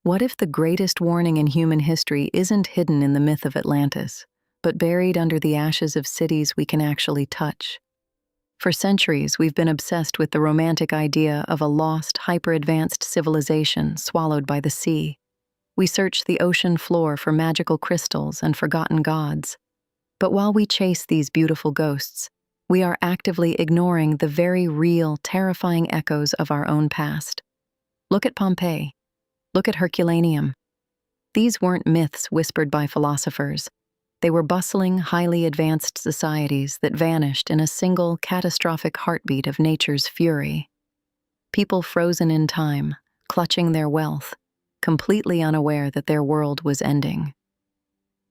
What if the greatest warning in human history isn't hidden in the myth of Atlantis, but buried under the ashes of cities we can actually touch? For centuries, we've been obsessed with the romantic idea of a lost, hyper-advanced civilization swallowed by the sea. We search the ocean floor for magical crystals and forgotten gods. But while we chase these beautiful ghosts, we are actively ignoring the very real, terrifying echoes of our own past. Look at Pompeii. Look at Herculaneum. These weren't myths whispered by philosophers. They were bustling, highly advanced societies that vanished in a single, catastrophic heartbeat of nature's fury. People frozen in time, clutching their wealth, completely unaware that their world was ending.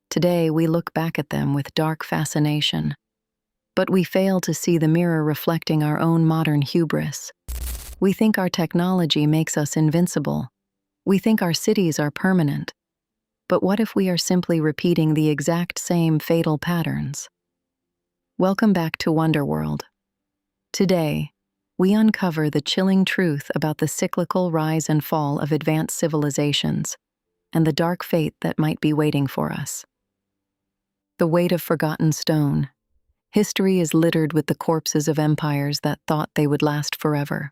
Today, we look back at them with dark fascination, but we fail to see the mirror reflecting our own modern hubris. We think our technology makes us invincible. We think our cities are permanent. But what if we are simply repeating the exact same fatal patterns? Welcome back to Wonderworld. Today, we uncover the chilling truth about the cyclical rise and fall of advanced civilizations and the dark fate that might be waiting for us. The weight of forgotten stone. History is littered with the corpses of empires that thought they would last forever.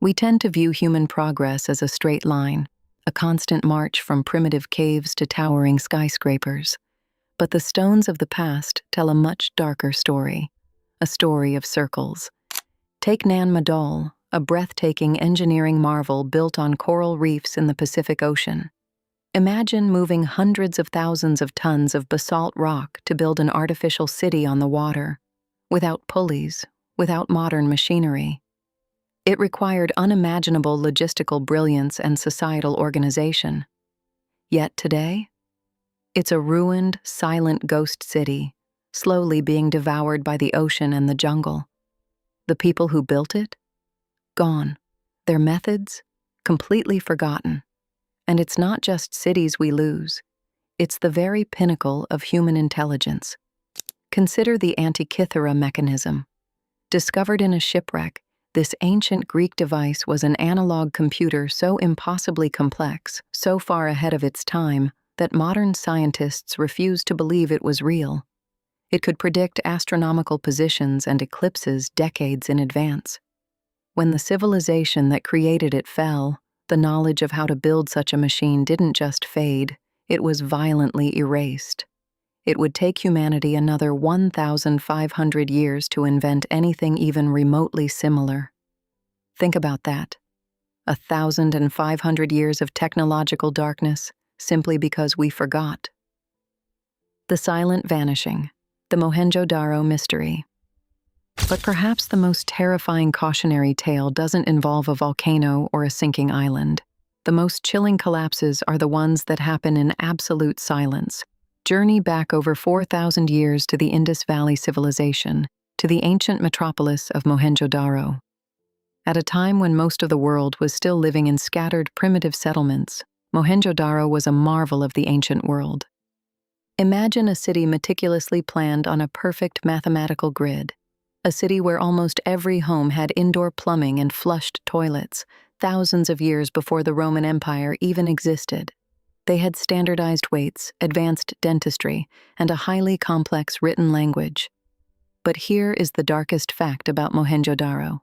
We tend to view human progress as a straight line, a constant march from primitive caves to towering skyscrapers. But the stones of the past tell a much darker story, a story of circles. Take Nan Madol, a breathtaking engineering marvel built on coral reefs in the Pacific Ocean. Imagine moving hundreds of thousands of tons of basalt rock to build an artificial city on the water, without pulleys, without modern machinery. It required unimaginable logistical brilliance and societal organization. Yet today, it's a ruined, silent ghost city, slowly being devoured by the ocean and the jungle. The people who built it? Gone. Their methods? Completely forgotten. And it's not just cities we lose. It's the very pinnacle of human intelligence. Consider the Antikythera Mechanism. Discovered in a shipwreck, this ancient Greek device was an analog computer so impossibly complex, so far ahead of its time, that modern scientists refuse to believe it was real. It could predict astronomical positions and eclipses decades in advance. When the civilization that created it fell, the knowledge of how to build such a machine didn't just fade, it was violently erased. It would take humanity another 1,500 years to invent anything even remotely similar. Think about that. 1,500 years of technological darkness simply because we forgot. The silent vanishing, the Mohenjo-Daro mystery. But perhaps the most terrifying cautionary tale doesn't involve a volcano or a sinking island. The most chilling collapses are the ones that happen in absolute silence. Journey back over 4,000 years to the Indus Valley civilization, to the ancient metropolis of Mohenjo-Daro. At a time when most of the world was still living in scattered, primitive settlements, Mohenjo-Daro was a marvel of the ancient world. Imagine a city meticulously planned on a perfect mathematical grid, a city where almost every home had indoor plumbing and flushed toilets, thousands of years before the Roman Empire even existed. They had standardized weights, advanced dentistry, and a highly complex written language. But here is the darkest fact about Mohenjo-Daro.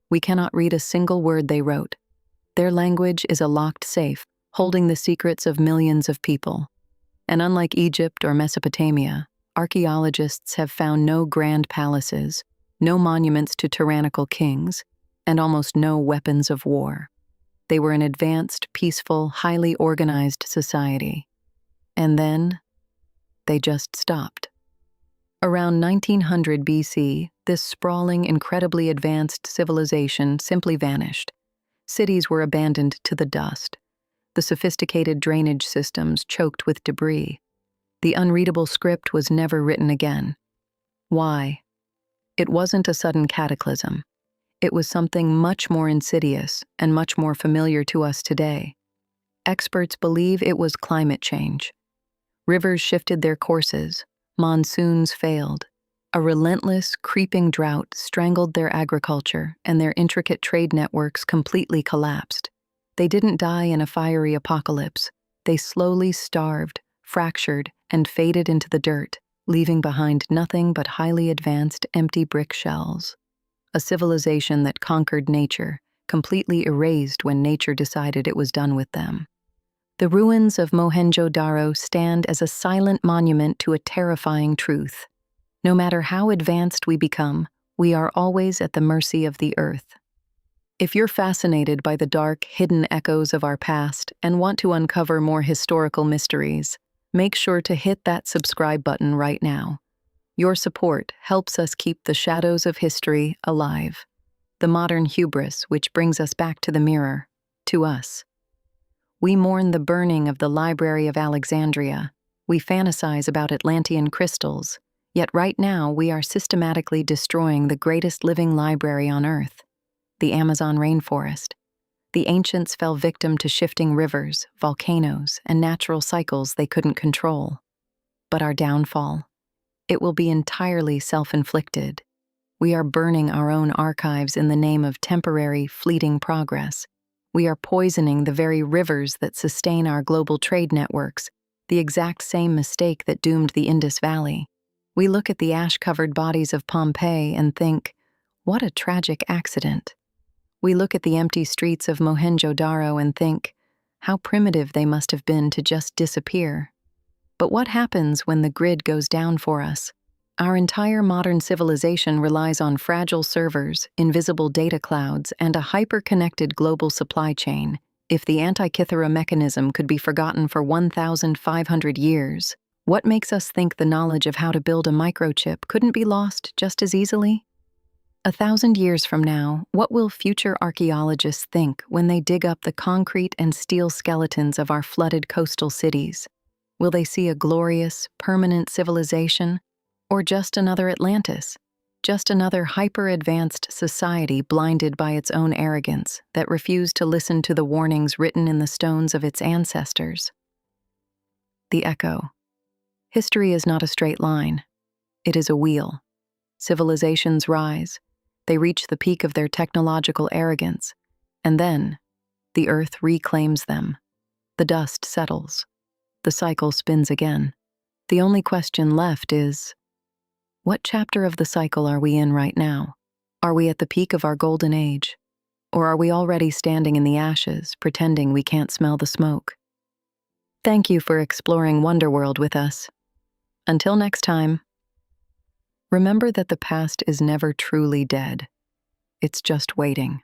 We cannot read a single word they wrote. Their language is a locked safe, holding the secrets of millions of people. And unlike Egypt or Mesopotamia, archaeologists have found no grand palaces, no monuments to tyrannical kings, and almost no weapons of war. They were an advanced, peaceful, highly organized society. And then, they just stopped. Around 1900 BC, this sprawling, incredibly advanced civilization simply vanished. Cities were abandoned to the dust. The sophisticated drainage systems choked with debris. The unreadable script was never written again. Why? It wasn't a sudden cataclysm. It was something much more insidious and much more familiar to us today. Experts believe it was climate change. Rivers shifted their courses, monsoons failed. A relentless, creeping drought strangled their agriculture, and their intricate trade networks completely collapsed. They didn't die in a fiery apocalypse. They slowly starved, fractured, and faded into the dirt, leaving behind nothing but highly advanced empty brick shells. A civilization that conquered nature, completely erased when nature decided it was done with them. The ruins of Mohenjo-Daro stand as a silent monument to a terrifying truth. No matter how advanced we become, we are always at the mercy of the earth. If you're fascinated by the dark, hidden echoes of our past and want to uncover more historical mysteries, make sure to hit that subscribe button right now. Your support helps us keep the shadows of history alive. The modern hubris which brings us back to the mirror, to us. We mourn the burning of the Library of Alexandria. We fantasize about Atlantean crystals. Yet right now we are systematically destroying the greatest living library on Earth, the Amazon rainforest. The ancients fell victim to shifting rivers, volcanoes, and natural cycles they couldn't control. But our downfall, it will be entirely self-inflicted. We are burning our own archives in the name of temporary, fleeting progress. We are poisoning the very rivers that sustain our global trade networks, the exact same mistake that doomed the Indus Valley. We look at the ash-covered bodies of Pompeii and think, what a tragic accident. We look at the empty streets of Mohenjo-Daro and think, how primitive they must have been to just disappear. But what happens when the grid goes down for us? Our entire modern civilization relies on fragile servers, invisible data clouds, and a hyper-connected global supply chain. If the Antikythera Mechanism could be forgotten for 1,500 years, what makes us think the knowledge of how to build a microchip couldn't be lost just as easily? 1,000 years from now, what will future archaeologists think when they dig up the concrete and steel skeletons of our flooded coastal cities? Will they see a glorious, permanent civilization? Or just another Atlantis? Just another hyper-advanced society blinded by its own arrogance that refused to listen to the warnings written in the stones of its ancestors? The echo. History is not a straight line. It is a wheel. Civilizations rise. They reach the peak of their technological arrogance. And then, the earth reclaims them. The dust settles. The cycle spins again. The only question left is, what chapter of the cycle are we in right now? Are we at the peak of our golden age? Or are we already standing in the ashes, pretending we can't smell the smoke? Thank you for exploring Wonderworld with us. Until next time, remember that the past is never truly dead. It's just waiting.